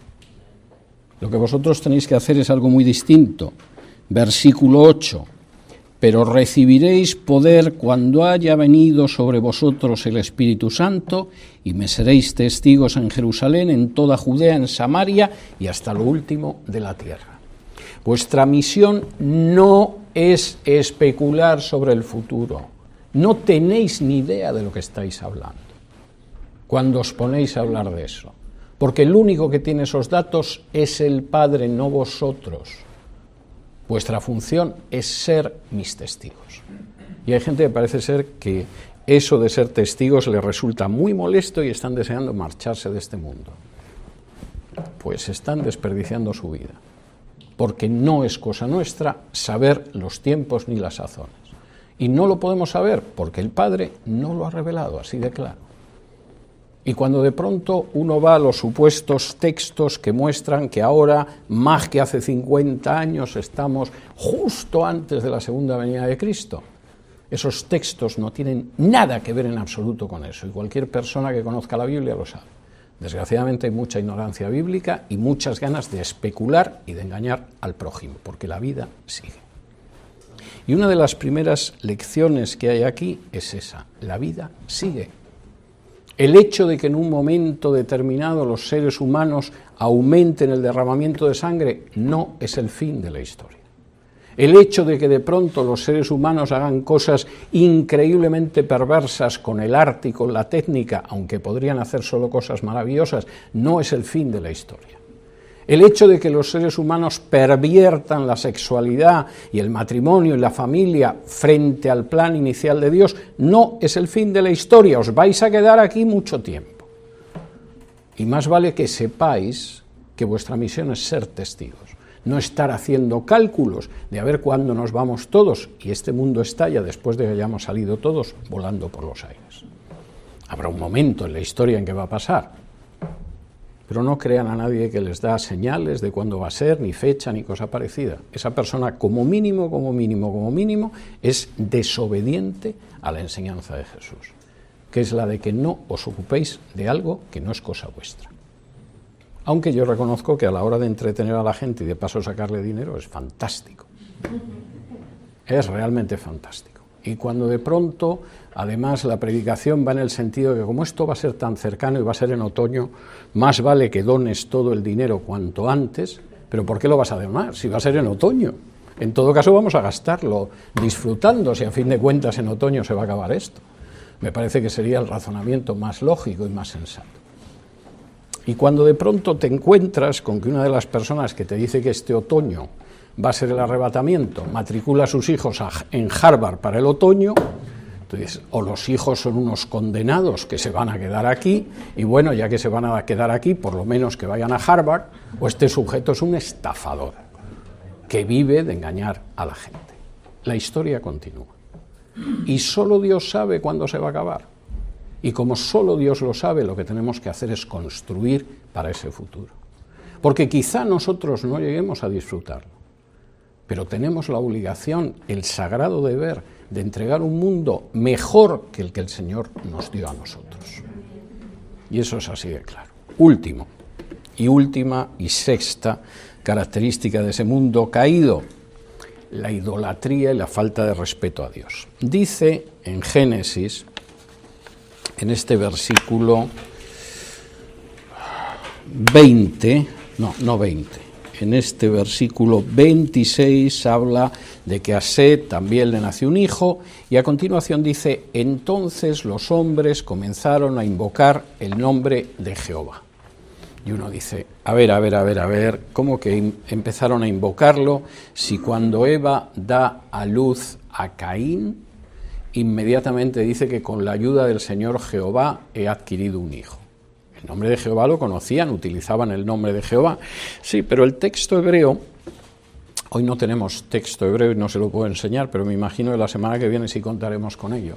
Lo que vosotros tenéis que hacer es algo muy distinto. Versículo 8. Pero recibiréis poder cuando haya venido sobre vosotros el Espíritu Santo, y me seréis testigos en Jerusalén, en toda Judea, en Samaria y hasta lo último de la tierra. Vuestra misión no es especular sobre el futuro. No tenéis ni idea de lo que estáis hablando cuando os ponéis a hablar de eso, porque el único que tiene esos datos es el Padre, no vosotros. Vuestra función es ser mis testigos. Y hay gente que parece ser que eso de ser testigos les resulta muy molesto y están deseando marcharse de este mundo. Pues están desperdiciando su vida, porque no es cosa nuestra saber los tiempos ni las sazones. Y no lo podemos saber porque el Padre no lo ha revelado, así de claro. Y cuando de pronto uno va a los supuestos textos que muestran que ahora, más que hace 50 años, estamos justo antes de la segunda venida de Cristo, esos textos no tienen nada que ver en absoluto con eso, y cualquier persona que conozca la Biblia lo sabe. Desgraciadamente hay mucha ignorancia bíblica y muchas ganas de especular y de engañar al prójimo, porque la vida sigue. Y una de las primeras lecciones que hay aquí es esa: la vida sigue. El hecho de que en un momento determinado los seres humanos aumenten el derramamiento de sangre no es el fin de la historia. El hecho de que de pronto los seres humanos hagan cosas increíblemente perversas con el arte y con la técnica, aunque podrían hacer solo cosas maravillosas, no es el fin de la historia. El hecho de que los seres humanos perviertan la sexualidad y el matrimonio y la familia frente al plan inicial de Dios no es el fin de la historia. Os vais a quedar aquí mucho tiempo. Y más vale que sepáis que vuestra misión es ser testigos, no estar haciendo cálculos de a ver cuándo nos vamos todos y este mundo estalla después de que hayamos salido todos volando por los aires. Habrá un momento en la historia en que va a pasar, pero no crean a nadie que les da señales de cuándo va a ser, ni fecha, ni cosa parecida. Esa persona como mínimo, es desobediente a la enseñanza de Jesús, que es la de que no os ocupéis de algo que no es cosa vuestra. Aunque yo reconozco que a la hora de entretener a la gente y de paso sacarle dinero es fantástico. Es realmente fantástico. Y cuando de pronto, además, la predicación va en el sentido de que como esto va a ser tan cercano y va a ser en otoño, más vale que dones todo el dinero cuanto antes. ¿Pero por qué lo vas a donar si va a ser en otoño? En todo caso vamos a gastarlo disfrutando, si a fin de cuentas en otoño se va a acabar esto. Me parece que sería el razonamiento más lógico y más sensato. Y cuando de pronto te encuentras con que una de las personas que te dice que este otoño va a ser el arrebatamiento, matricula a sus hijos en Harvard para el otoño, entonces o los hijos son unos condenados que se van a quedar aquí, y bueno, ya que se van a quedar aquí, por lo menos que vayan a Harvard, o este sujeto es un estafador que vive de engañar a la gente. La historia continúa. Y solo Dios sabe cuándo se va a acabar. Y como solo Dios lo sabe, lo que tenemos que hacer es construir para ese futuro. Porque quizá nosotros no lleguemos a disfrutarlo, pero tenemos la obligación, el sagrado deber, de entregar un mundo mejor que el Señor nos dio a nosotros. Y eso es así de claro. Última y sexta característica de ese mundo caído: la idolatría y la falta de respeto a Dios. Dice en Génesis, en este versículo 20, en este versículo 26 habla de que a Set también le nació un hijo, y a continuación dice: entonces los hombres comenzaron a invocar el nombre de Jehová. Y uno dice, a ver, ¿cómo que empezaron a invocarlo si cuando Eva da a luz a Caín, inmediatamente dice que con la ayuda del Señor Jehová he adquirido un hijo? El nombre de Jehová lo conocían, utilizaban el nombre de Jehová. Sí, pero el texto hebreo, hoy no tenemos texto hebreo y no se lo puedo enseñar, pero me imagino que la semana que viene sí contaremos con ello.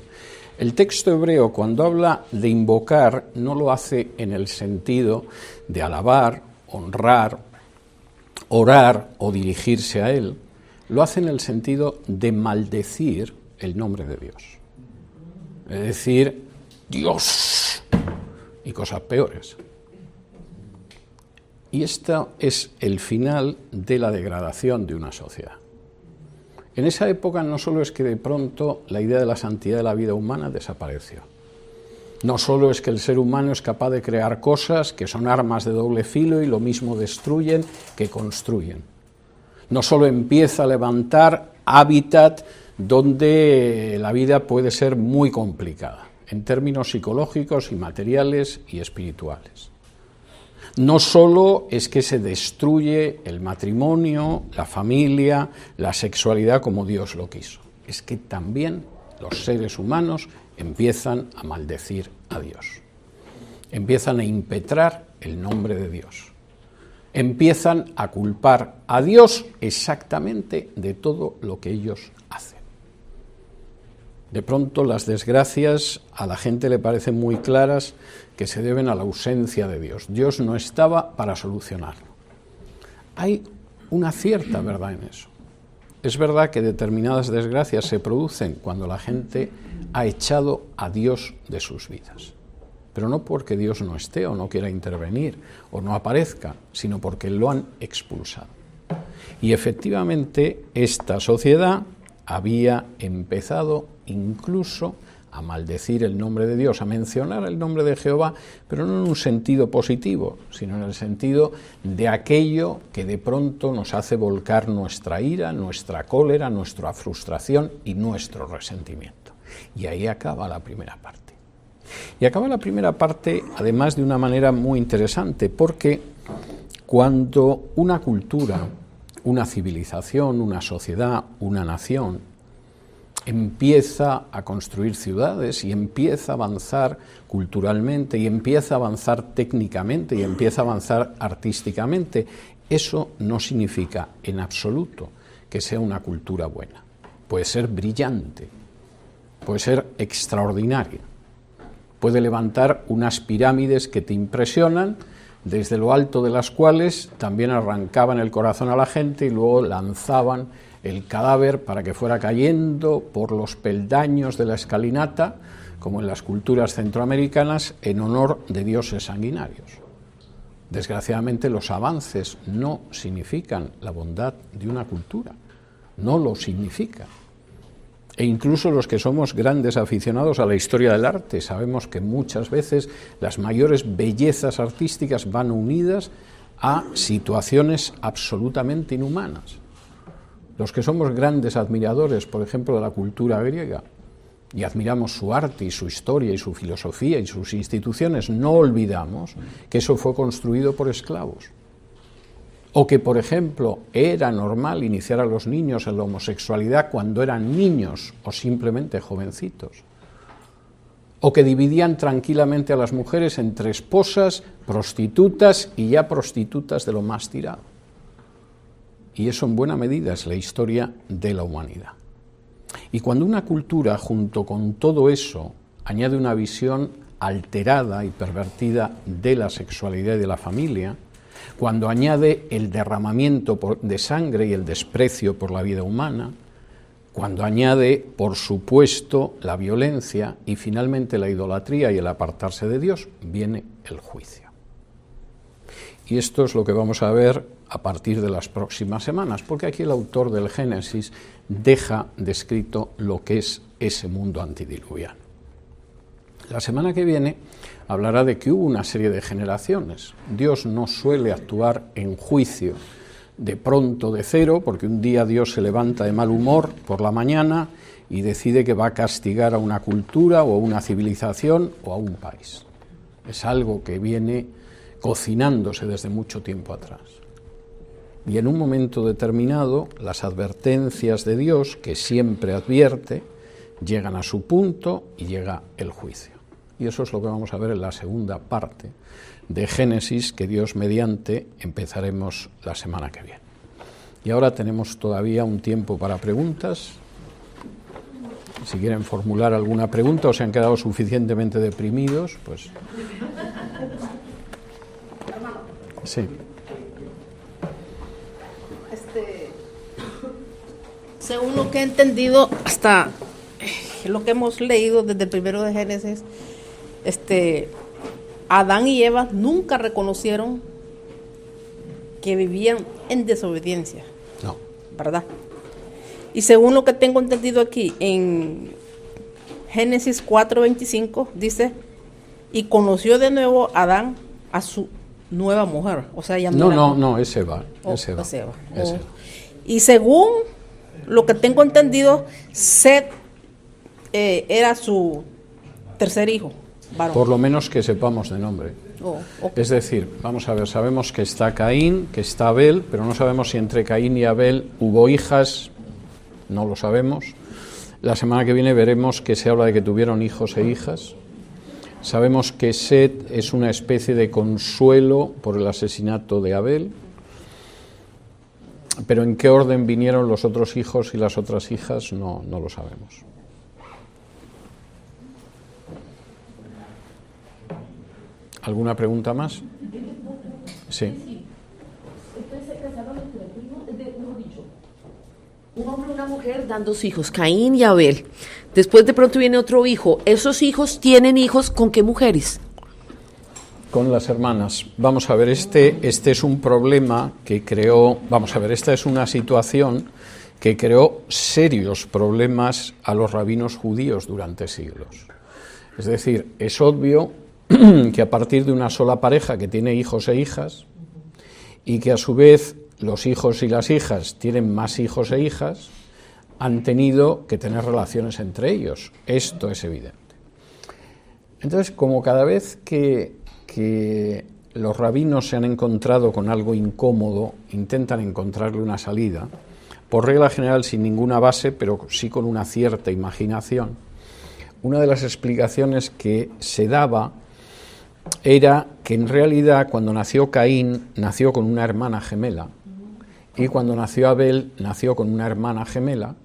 El texto hebreo, cuando habla de invocar, no lo hace en el sentido de alabar, honrar, orar o dirigirse a él. Lo hace en el sentido de maldecir el nombre de Dios. Es decir, Dios y cosas peores. Y esto es el final de la degradación de una sociedad. En esa época no solo es que de pronto la idea de la santidad de la vida humana desapareció. No solo es que el ser humano es capaz de crear cosas que son armas de doble filo y lo mismo destruyen que construyen. No solo empieza a levantar hábitat donde la vida puede ser muy complicada, en términos psicológicos y materiales y espirituales. No solo es que se destruye el matrimonio, la familia, la sexualidad como Dios lo quiso, es que también los seres humanos empiezan a maldecir a Dios, empiezan a impetrar el nombre de Dios, empiezan a culpar a Dios exactamente de todo lo que ellos hacen. De pronto las desgracias a la gente le parecen muy claras que se deben a la ausencia de Dios. Dios no estaba para solucionarlo. Hay una cierta verdad en eso. Es verdad que determinadas desgracias se producen cuando la gente ha echado a Dios de sus vidas. Pero no porque Dios no esté o no quiera intervenir o no aparezca, sino porque lo han expulsado. Y efectivamente esta sociedad había empezado incluso a maldecir el nombre de Dios, a mencionar el nombre de Jehová, pero no en un sentido positivo, sino en el sentido de aquello que de pronto nos hace volcar nuestra ira, nuestra cólera, nuestra frustración y nuestro resentimiento. Y ahí acaba la primera parte. Y acaba la primera parte, además, de una manera muy interesante, porque cuando una cultura, una civilización, una sociedad, una nación empieza a construir ciudades y empieza a avanzar culturalmente y empieza a avanzar técnicamente y empieza a avanzar artísticamente, eso no significa en absoluto que sea una cultura buena. Puede ser brillante, puede ser extraordinaria, puede levantar unas pirámides que te impresionan, desde lo alto de las cuales también arrancaban el corazón a la gente y luego lanzaban el cadáver para que fuera cayendo por los peldaños de la escalinata, como en las culturas centroamericanas, en honor de dioses sanguinarios. Desgraciadamente, los avances no significan la bondad de una cultura, no lo significan. E incluso los que somos grandes aficionados a la historia del arte sabemos que muchas veces las mayores bellezas artísticas van unidas a situaciones absolutamente inhumanas. Los que somos grandes admiradores, por ejemplo, de la cultura griega, y admiramos su arte y su historia y su filosofía y sus instituciones, no olvidamos que eso fue construido por esclavos. O que, por ejemplo, era normal iniciar a los niños en la homosexualidad cuando eran niños o simplemente jovencitos. O que dividían tranquilamente a las mujeres entre esposas, prostitutas y ya prostitutas de lo más tirado. Y eso en buena medida es la historia de la humanidad. Y cuando una cultura, junto con todo eso, añade una visión alterada y pervertida de la sexualidad y de la familia, cuando añade el derramamiento de sangre y el desprecio por la vida humana, cuando añade, por supuesto, la violencia y finalmente la idolatría y el apartarse de Dios, viene el juicio. Y esto es lo que vamos a ver a partir de las próximas semanas, porque aquí el autor del Génesis deja descrito lo que es ese mundo antidiluviano. La semana que viene hablará de que hubo una serie de generaciones. Dios no suele actuar en juicio de pronto, de cero, porque un día Dios se levanta de mal humor por la mañana y decide que va a castigar a una cultura o a una civilización o a un país. Es algo que viene cocinándose desde mucho tiempo atrás. Y en un momento determinado, las advertencias de Dios, que siempre advierte, llegan a su punto y llega el juicio. Y eso es lo que vamos a ver en la segunda parte de Génesis, que Dios mediante empezaremos la semana que viene. Y ahora tenemos todavía un tiempo para preguntas. Si quieren formular alguna pregunta o se han quedado suficientemente deprimidos, pues... Sí. Según lo que he entendido, hasta lo que hemos leído desde el primero de Génesis, Adán y Eva nunca reconocieron que vivían en desobediencia. No. ¿Verdad? Y según lo que tengo entendido aquí, en Génesis 4:25, dice, y conoció de nuevo Adán a su nueva mujer. O sea, ya no, es Eva. Es Eva. Y según lo que tengo entendido, Set era su tercer hijo, varón. Por lo menos que sepamos de nombre. Okay. Es decir, vamos a ver, sabemos que está Caín, que está Abel, pero no sabemos si entre Caín y Abel hubo hijas, no lo sabemos. La semana que viene veremos que se habla de que tuvieron hijos e hijas. Sabemos que Set es una especie de consuelo por el asesinato de Abel. Pero en qué orden vinieron los otros hijos y las otras hijas no lo sabemos. ¿Alguna pregunta más? Sí. Entonces se casaron entre primos, mejor dicho, un hombre y una mujer dan 2 hijos, Caín y Abel. Después de pronto viene otro hijo. ¿Esos hijos tienen hijos con qué mujeres? Con las hermanas. Vamos a ver, este es un problema que creó, esta es una situación que creó serios problemas a los rabinos judíos durante siglos. Es decir, es obvio que a partir de una sola pareja que tiene hijos e hijas, y que a su vez los hijos y las hijas tienen más hijos e hijas, han tenido que tener relaciones entre ellos. Esto es evidente. Entonces, como cada vez que los rabinos se han encontrado con algo incómodo, intentan encontrarle una salida, por regla general sin ninguna base, pero sí con una cierta imaginación, una de las explicaciones que se daba era que en realidad cuando nació Caín, nació con una hermana gemela, y cuando nació Abel, nació con una hermana gemela,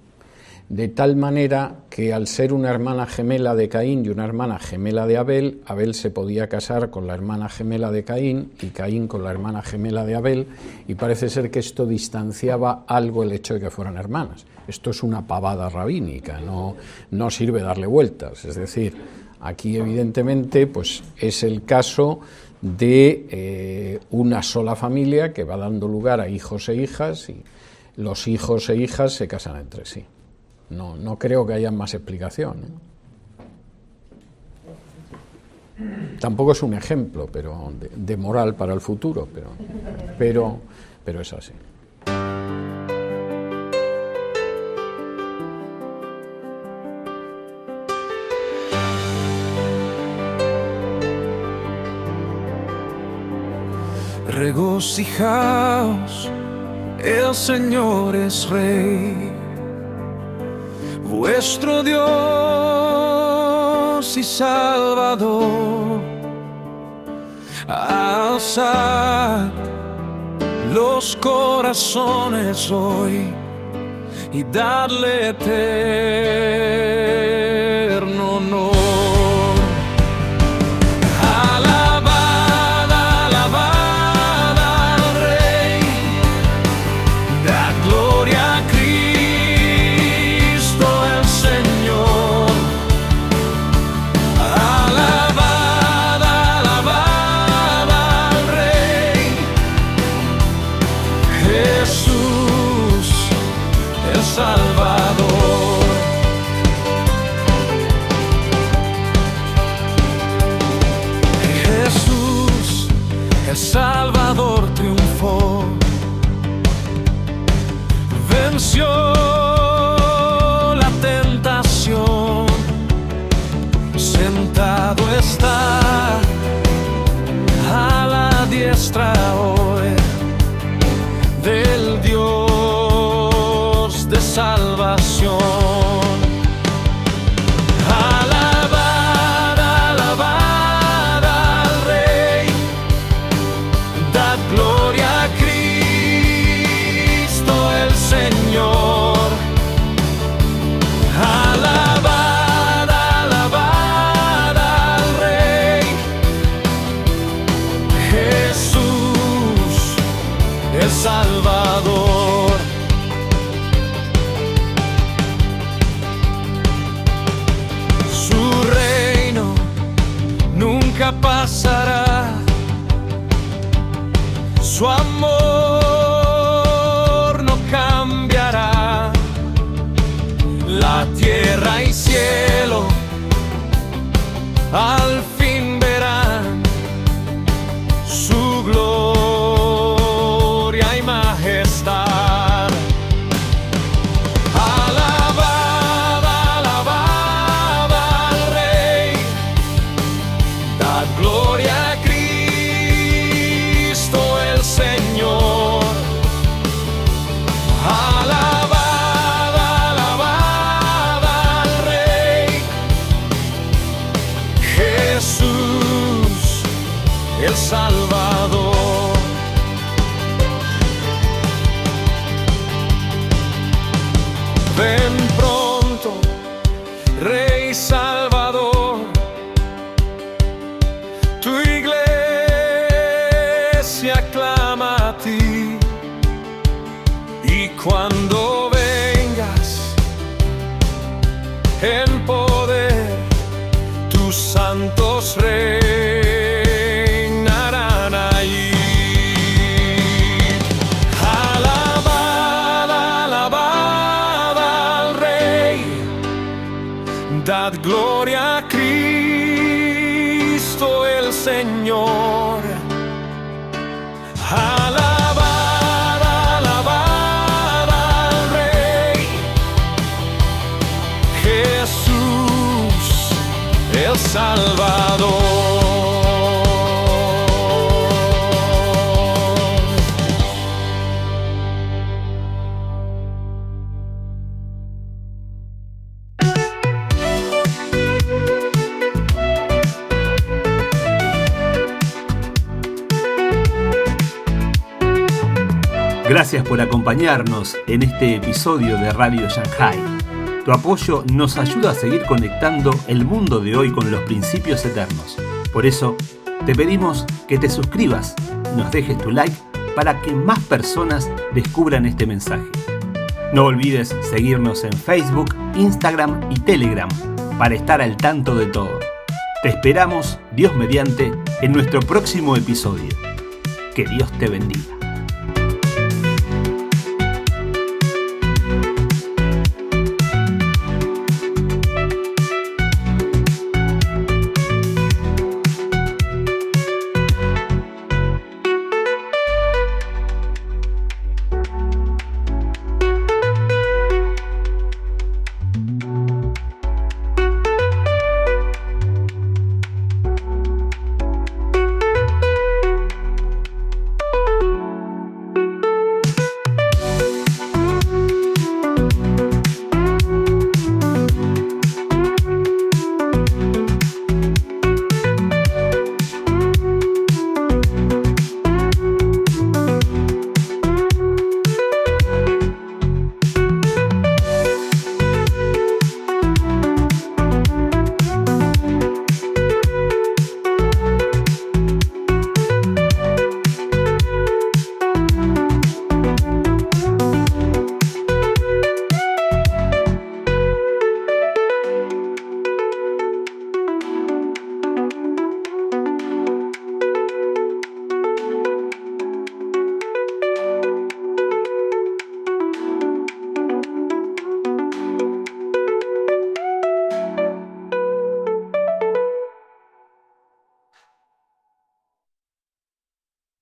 de tal manera que al ser una hermana gemela de Caín y una hermana gemela de Abel, Abel se podía casar con la hermana gemela de Caín y Caín con la hermana gemela de Abel, y parece ser que esto distanciaba algo el hecho de que fueran hermanas. Esto es una pavada rabínica, no sirve darle vueltas. Es decir, aquí evidentemente pues es el caso de una sola familia que va dando lugar a hijos e hijas, y los hijos e hijas se casan entre sí. No creo que haya más explicación, ¿eh? Tampoco es un ejemplo pero de moral para el futuro, pero es así. Regocijaos, el Señor es Rey, vuestro Dios y Salvador. Alzad los corazones hoy y dadle eterno honor. Salvador, Jesús, el Salvador triunfó, venció la tentación, sentado está a la diestra hoy del Dios de salvación. Alabad, alabad al Rey, dad gloria a Cristo el Señor. Alabad, alabad al Rey, Jesús el Salvador. Pasará, su amor no cambiará. La tierra y cielo al fin verán su gloria y majestad. Alabad, alabad al Rey, dad gloria a Cristo el Señor. Alabad, alabad ven pronto, Rey Salvador. Tu iglesia clama a ti, y cuando vengas en poder, tus santos reinarán allí. Alabad, alabad al Rey, dad gloria a Cristo el Señor. Alabad, alabad al Rey, Jesús el Salvador. Gracias por acompañarnos en este episodio de Radio Shanghai. Tu apoyo nos ayuda a seguir conectando el mundo de hoy con los principios eternos. Por eso, te pedimos que te suscribas, nos dejes tu like para que más personas descubran este mensaje. No olvides seguirnos en Facebook, Instagram y Telegram para estar al tanto de todo. Te esperamos, Dios mediante, en nuestro próximo episodio. Que Dios te bendiga.